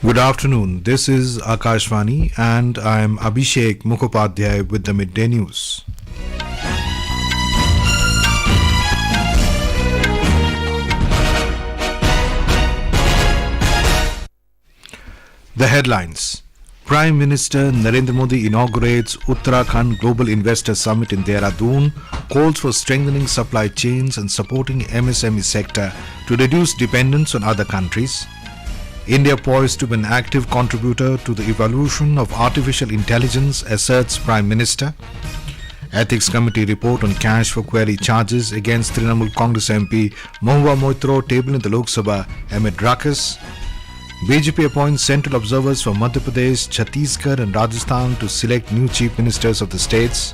Good afternoon. This is Akashvani and I am Abhishek Mukhopadhyay with the Midday News. The headlines. Prime Minister Narendra Modi inaugurates Uttarakhand Global Investors Summit in Dehradun, calls for strengthening supply chains and supporting MSME sector to reduce dependence on other countries. India poised to be an active contributor to the evolution of artificial intelligence, asserts Prime Minister. Ethics Committee report on cash for query charges against Trinamool Congress MP Mahua Moitra tabled in the Lok Sabha amid ruckus. BJP appoints central observers for Madhya Pradesh, Chhattisgarh and Rajasthan to select new chief ministers of the states.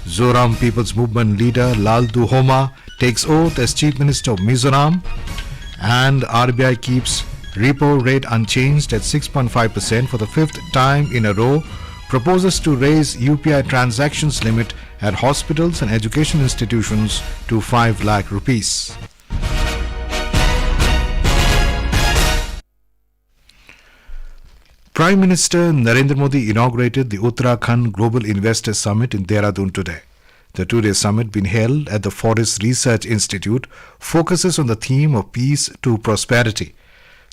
Zoram People's Movement leader Lalduhoma takes oath as Chief Minister of Mizoram. And RBI keeps repo rate unchanged at 6.5% for the fifth time in a row, proposes to raise UPI transactions limit at hospitals and education institutions to 5 lakh rupees. Prime Minister Narendra Modi inaugurated the Uttarakhand Global Investors Summit in Dehradun today. The two-day summit, being held at the Forest Research Institute, focuses on the theme of peace to prosperity.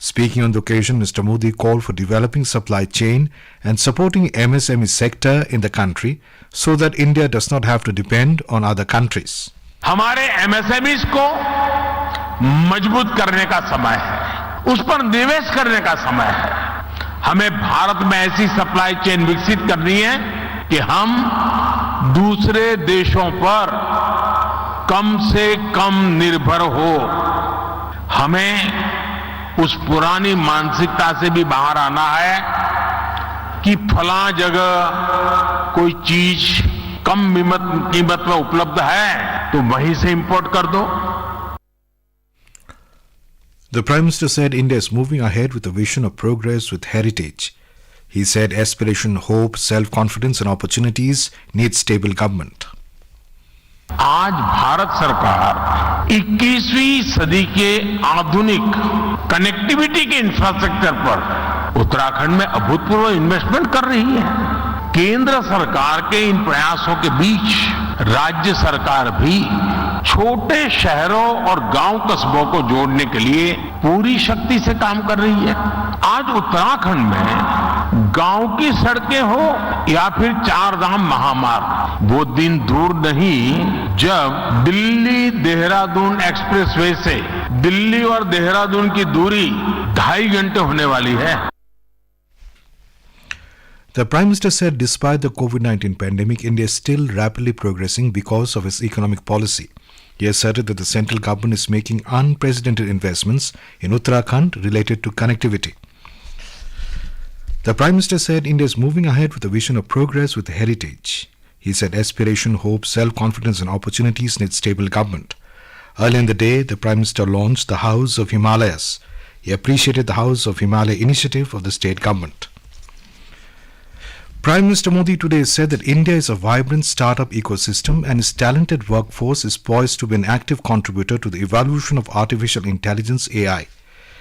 Speaking on the occasion, Mr. Modi called for developing supply chain and supporting MSME sector in the country so that India does not have to depend on other countries. हमारे MSMEs को मजबूत करने का समय है, उस पर निवेश करने का समय है। हमें भारत में ऐसी सप्लाई चेन विकसित करनी है कि हम दूसरे देशों पर कम से कम निर्भर हो। हमें उस पुरानी मानसिकता से भी बाहर आना है कि फलां जगह कोई चीज कम कीमत में उपलब्ध है तो वहीं से इंपोर्ट कर दो। The Prime Minister said India is moving ahead with a vision of progress with heritage. He said aspiration, hope, self-confidence and opportunities need stable government. आज भारत सरकार 21वीं सदी के आधुनिक कनेक्टिविटी के इंफ्रास्ट्रक्चर पर उत्तराखंड में अभूतपूर्व इन्वेस्टमेंट कर रही है। केंद्र सरकार के इन प्रयासों के बीच राज्य सरकार भी छोटे शहरों और गांव कस्बों को जोड़ने के लिए पूरी शक्ति से काम कर रही है। आज उत्तराखंड में गांव की सड़कें हो या फिर 4 धाम महामार्ग, वो दिन दूर नहीं जब दिल्ली देहरादून एक्सप्रेसवे से दिल्ली और देहरादून की दूरी 2.5 घंटे होने वाली है। The Prime Minister said despite the COVID-19 pandemic, India is still rapidly progressing because of its economic policy. He asserted that the central government is making unprecedented investments in Uttarakhand related to connectivity. The Prime Minister said India is moving ahead with a vision of progress with heritage. He said aspiration, hope, self-confidence and opportunities need stable government. Earlier in the day, the Prime Minister launched the House of Himalayas. He appreciated the House of Himalaya initiative of the state government. Prime Minister Modi today said that India is a vibrant startup ecosystem and its talented workforce is poised to be an active contributor to the evolution of artificial intelligence AI.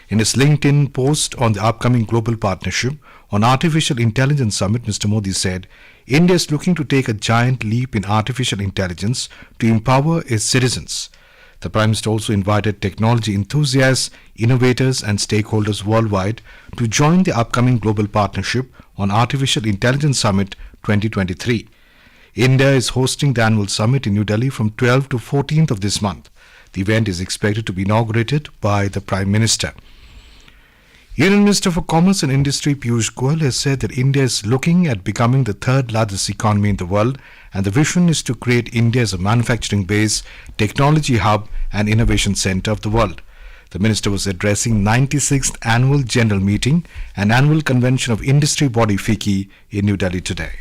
In his LinkedIn post on the upcoming global partnership on Artificial Intelligence Summit, Mr. Modi said, India is looking to take a giant leap in artificial intelligence to empower its citizens. The Prime Minister also invited technology enthusiasts, innovators and stakeholders worldwide to join the upcoming global partnership on Artificial Intelligence Summit 2023. India is hosting the annual summit in New Delhi from 12th to 14th of this month. The event is expected to be inaugurated by the Prime Minister. Union Minister for Commerce and Industry Piyush Goyal has said that India is looking at becoming the third largest economy in the world and the vision is to create India as a manufacturing base, technology hub and innovation center of the world. The minister was addressing 96th Annual General Meeting and Annual Convention of Industry Body FICCI in New Delhi today.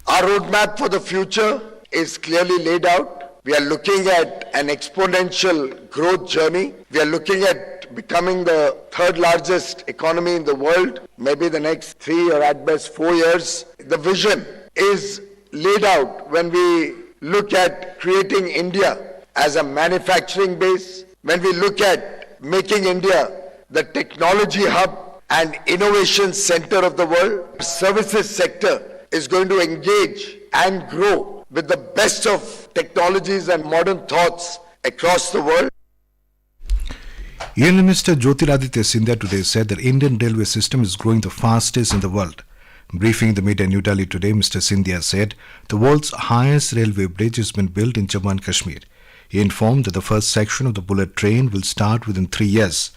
Our roadmap for the future is clearly laid out. We are looking at an exponential growth journey. We are looking at becoming the third largest economy in the world, maybe the next 3 or at best 4 years. The vision is laid out when we look at creating India as a manufacturing base, when we look at making India the technology hub, and innovation center of the world. Our services sector is going to engage and grow with the best of technologies and modern thoughts across the world. Union Minister Jyotiraditya Scindia today said that Indian railway system is growing the fastest in the world. Briefing the media in New Delhi today, Mr. Scindia said the world's highest railway bridge has been built in Jammu and Kashmir. He informed that the first section of the bullet train will start within 3 years.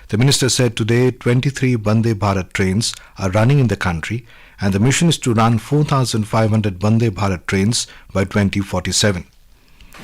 The minister said today 23 Vande Bharat trains are running in the country and the mission is to run 4,500 Vande Bharat trains by 2047.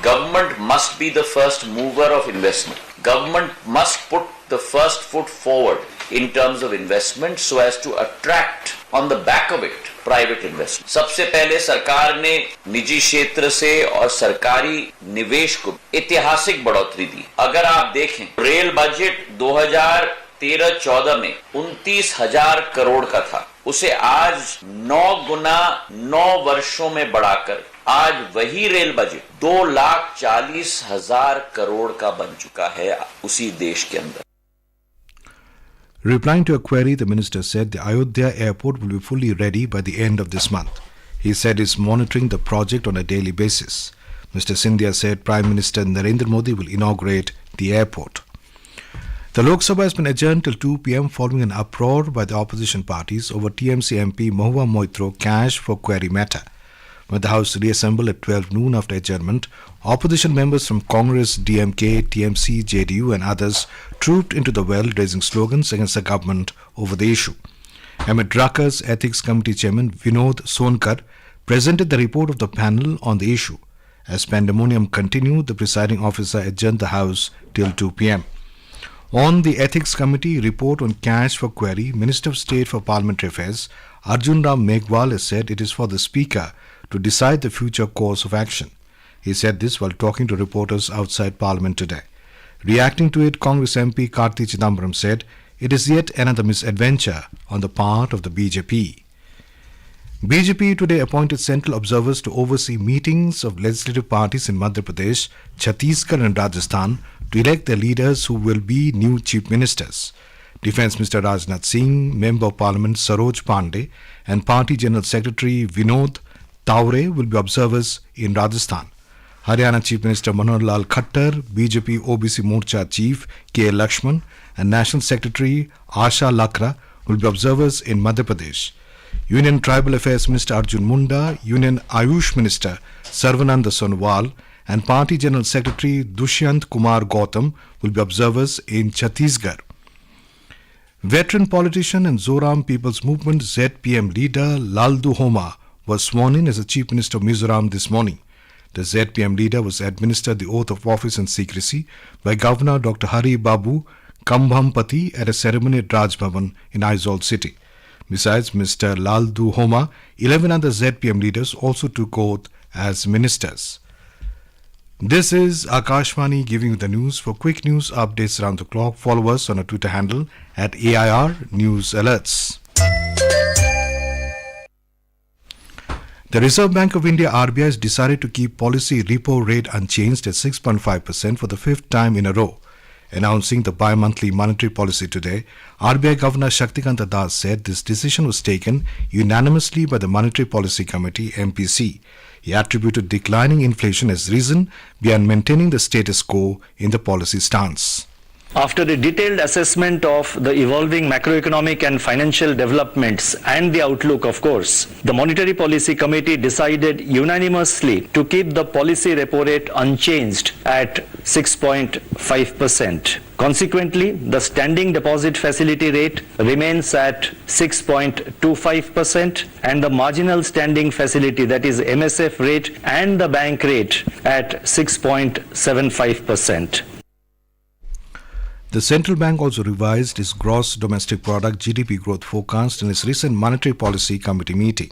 Government must be the first mover of investment. Government must put the first foot forward in terms of investment so as to attract on the back of it private investment. सबसे पहले सरकार ने निजी क्षेत्र से और सरकारी निवेश को ऐतिहासिक बढ़ोतरी दी. अगर आप देखें रेल बजट 2013-14 में 29,000 करोड़ का था, उसे आज 9 गुना 9 वर्षों में बढ़ाकर आज वही रेल बजट 2,40,000 करोड़ का बन चुका है उसी देश के अंदर. Replying to a query, the minister said the Ayodhya airport will be fully ready by the end of this month. He said he is monitoring the project on a daily basis. Mr. Scindia said Prime Minister Narendra Modi will inaugurate the airport. The Lok Sabha has been adjourned till 2 p.m. following an uproar by the opposition parties over TMC MP Mahua Moitra cash for query matter. When the House reassembled at 12 noon after adjournment, opposition members from Congress, DMK, TMC, JDU and others trooped into the well raising slogans against the government over the issue. Amid ruckus, Ethics Committee Chairman Vinod Sonkar presented the report of the panel on the issue. As pandemonium continued, the presiding officer adjourned the House till 2 p.m. On the Ethics Committee report on cash for query, Minister of State for Parliamentary Affairs Arjun Ram Meghwal has said it is for the Speaker to decide the future course of action. He said this while talking to reporters outside Parliament today. Reacting to it, Congress MP Karti Chidambaram said it is yet another misadventure on the part of the BJP. BJP today appointed central observers to oversee meetings of legislative parties in Madhya Pradesh, Chhattisgarh and Rajasthan to elect their leaders who will be new chief ministers. Defence Minister Rajnath Singh, Member of Parliament Saroj Pandey and Party General Secretary Vinod Taure will be observers in Rajasthan. Haryana Chief Minister Manohar Lal Khattar, BJP OBC Morcha Chief K. Lakshman and National Secretary Asha Lakra will be observers in Madhya Pradesh. Union Tribal Affairs Minister Arjun Munda, Union Ayush Minister Sarvananda Sonowal and Party General Secretary Dushyant Kumar Gautam will be observers in Chhattisgarh. Veteran politician and Zoram People's Movement ZPM leader Lalduhoma was sworn in as the Chief Minister of Mizoram this morning. The ZPM leader was administered the oath of office in secrecy by Governor Dr. Hari Babu Kambhampati at a ceremony at Raj Bhavan in Aizawl city. Besides Mr. Lalduhoma, 11 other ZPM leaders also took oath as ministers. This is Akashvani giving you the news. For quick news updates around the clock, follow us on our Twitter handle at AIR News Alerts. The Reserve Bank of India RBI has decided to keep policy repo rate unchanged at 6.5% for the fifth time in a row. Announcing the bi-monthly monetary policy today, RBI Governor Shaktikanta Das said this decision was taken unanimously by the Monetary Policy Committee MPC. He attributed declining inflation as reason beyond maintaining the status quo in the policy stance. After a detailed assessment of the evolving macroeconomic and financial developments and the outlook, of course, the Monetary Policy Committee decided unanimously to keep the policy repo rate unchanged at 6.5%. Consequently, the standing deposit facility rate remains at 6.25% and the marginal standing facility, that is MSF rate, and the bank rate at 6.75%. The central bank also revised its gross domestic product GDP growth forecast in its recent Monetary Policy Committee meeting.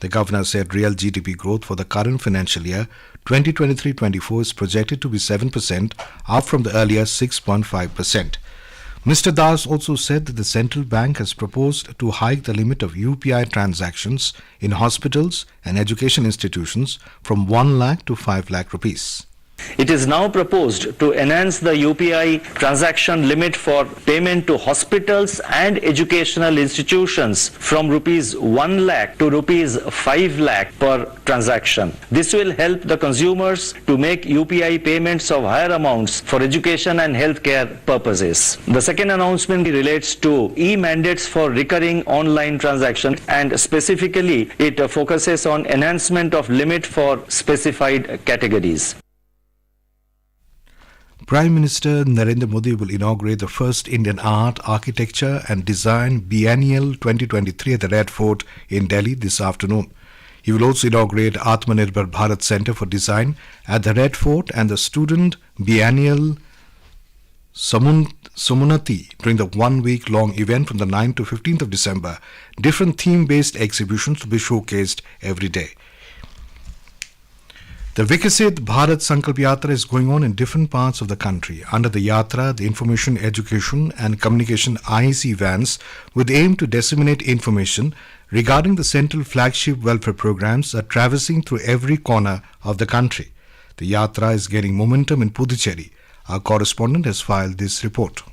The governor said real GDP growth for the current financial year 2023-24 is projected to be 7%, up from the earlier 6.5%. Mr. Das also said that the central bank has proposed to hike the limit of UPI transactions in hospitals and education institutions from 1 lakh to 5 lakh rupees. It is now proposed to enhance the UPI transaction limit for payment to hospitals and educational institutions from rupees 1 lakh to rupees 5 lakh per transaction. This will help the consumers to make UPI payments of higher amounts for education and healthcare purposes. The second announcement relates to e-mandates for recurring online transactions, and specifically it focuses on enhancement of limit for specified categories. Prime Minister Narendra Modi will inaugurate the first Indian Art, Architecture and Design Biennial 2023 at the Red Fort in Delhi this afternoon. He will also inaugurate Atmanirbhar Bharat Centre for Design at the Red Fort and the Student Biennial Samunati during the one-week-long event from the 9th to 15th of December. Different theme-based exhibitions will be showcased every day. The Vikasit Bharat Sankalp Yatra is going on in different parts of the country. Under the Yatra, the Information, Education and Communication IEC vans with the aim to disseminate information regarding the central flagship welfare programs are traversing through every corner of the country. The Yatra is gaining momentum in Puducherry. Our correspondent has filed this report.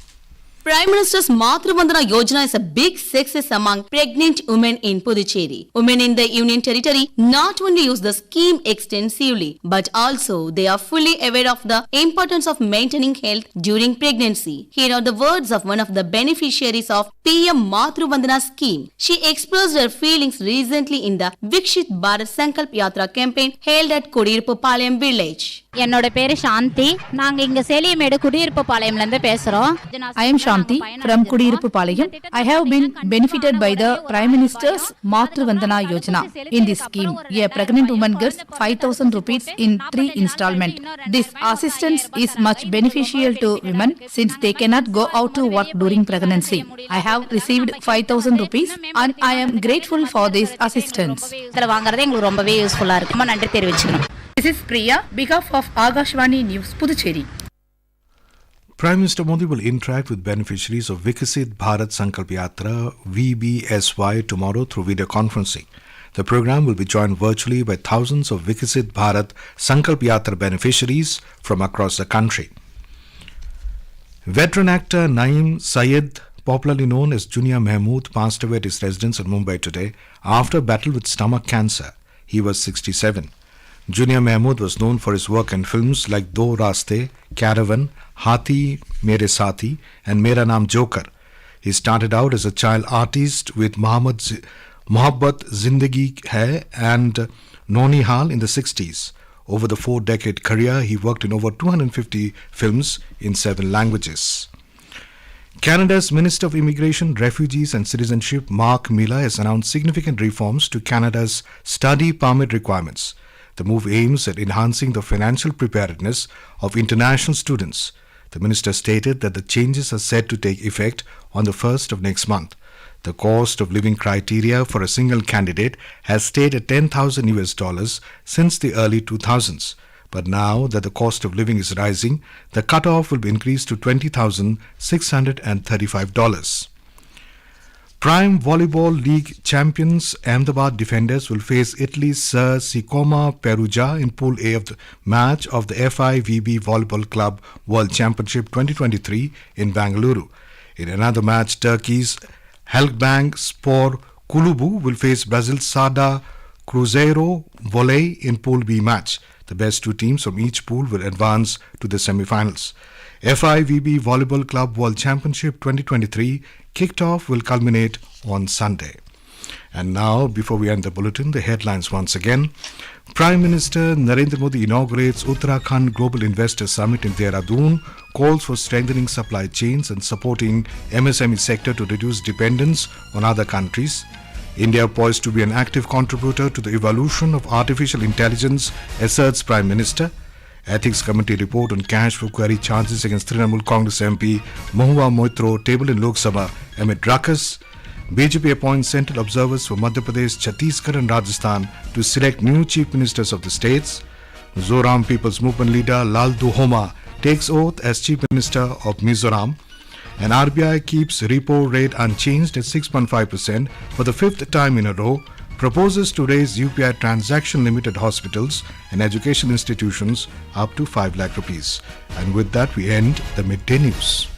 Prime Minister's Matra Vandana Yojana is a big success among pregnant women in Puducherry. Women in the Union Territory not only use the scheme extensively, but also they are fully aware of the importance of maintaining health during pregnancy. Here are the words of one of the beneficiaries of PM Matru Vandana scheme. She expressed her feelings recently in the Vikshit Bharat Sankalp Yatra campaign held at Kudiruppalayam village. என்னோட பேரு சாந்தி. நாங்க இங்க சேலியமேடு குடியிருப்புபாளையம்ல இருந்து பேசுறோம். I am Shanti from Kudiruppalayam. I have been benefited by the Prime Minister's Matru Vandana Yojana. In this scheme, a pregnant woman gets 5,000 rupees in 3 installments. This assistance is much beneficial to women since they cannot go out to work during pregnancy. I have received 5,000 rupees and I am grateful for this assistance. இதல வாங்குறது எங்களுக்கு ரொம்பவே யூஸ்ஃபுல்லா இருக்கு. ரொம்ப நன்றி தெரிவிச்சுக்கணும். This is Priya, behalf of Agashvani News, Puducherry. Prime Minister Modi will interact with beneficiaries of Vikasit Bharat Sankalp Yatra VBSY tomorrow through video conferencing. The program will be joined virtually by thousands of Vikasit Bharat Sankalp Yatra beneficiaries from across the country. Veteran actor Naeem Syed, popularly known as Junia Mahmood, passed away at his residence in Mumbai today after a battle with stomach cancer. He was 67. Junia Mahmood was known for his work in films like Do Raste, Caravan, Hathi Mere Sathi and Mera Naam Joker. He started out as a child artist with Mohabbat Zindagi Hai and Noni Hal in the 60s. Over the 4-decade career, he worked in over 250 films in 7 languages. Canada's Minister of Immigration, Refugees and Citizenship, Mark Miller, has announced significant reforms to Canada's study permit requirements. The move aims at enhancing the financial preparedness of international students. The minister stated that the changes are set to take effect on the 1st of next month. The cost of living criteria for a single candidate has stayed at $10,000 since the early 2000s. But now that the cost of living is rising, the cutoff will be increased to $20,635. Prime Volleyball League champions Ahmedabad defenders will face Italy's Sir Sicoma Perugia in Pool A of the match of the FIVB Volleyball Club World Championship 2023 in Bangalore. In another match, Turkey's Halkbank Spor Kulubu will face Brazil's Sada Cruzeiro Volley in Pool B match. The best 2 teams from each pool will advance to the semi-finals. FIVB Volleyball Club World Championship 2023 kicked off will culminate on Sunday. And now, before we end the bulletin, the headlines once again. Prime Minister Narendra Modi inaugurates Uttarakhand Global Investors Summit in Dehradun, calls for strengthening supply chains and supporting MSME sector to reduce dependence on other countries. India poised to be an active contributor to the evolution of artificial intelligence, asserts Prime Minister. Ethics Committee report on cash for query charges against Trinamool Congress MP Mahua Moitra tabled in Lok Sabha amid ruckus. BJP appoints central observers for Madhya Pradesh, Chhattisgarh and Rajasthan to select new chief ministers of the states. Zoram People's Movement leader Lalduhoma takes oath as chief minister of Mizoram. And RBI keeps repo rate unchanged at 6.5% for the 5th time in a row. proposes to raise UPI transaction limit at hospitals and education institutions up to 5 lakh rupees. And with that, we end the midday news.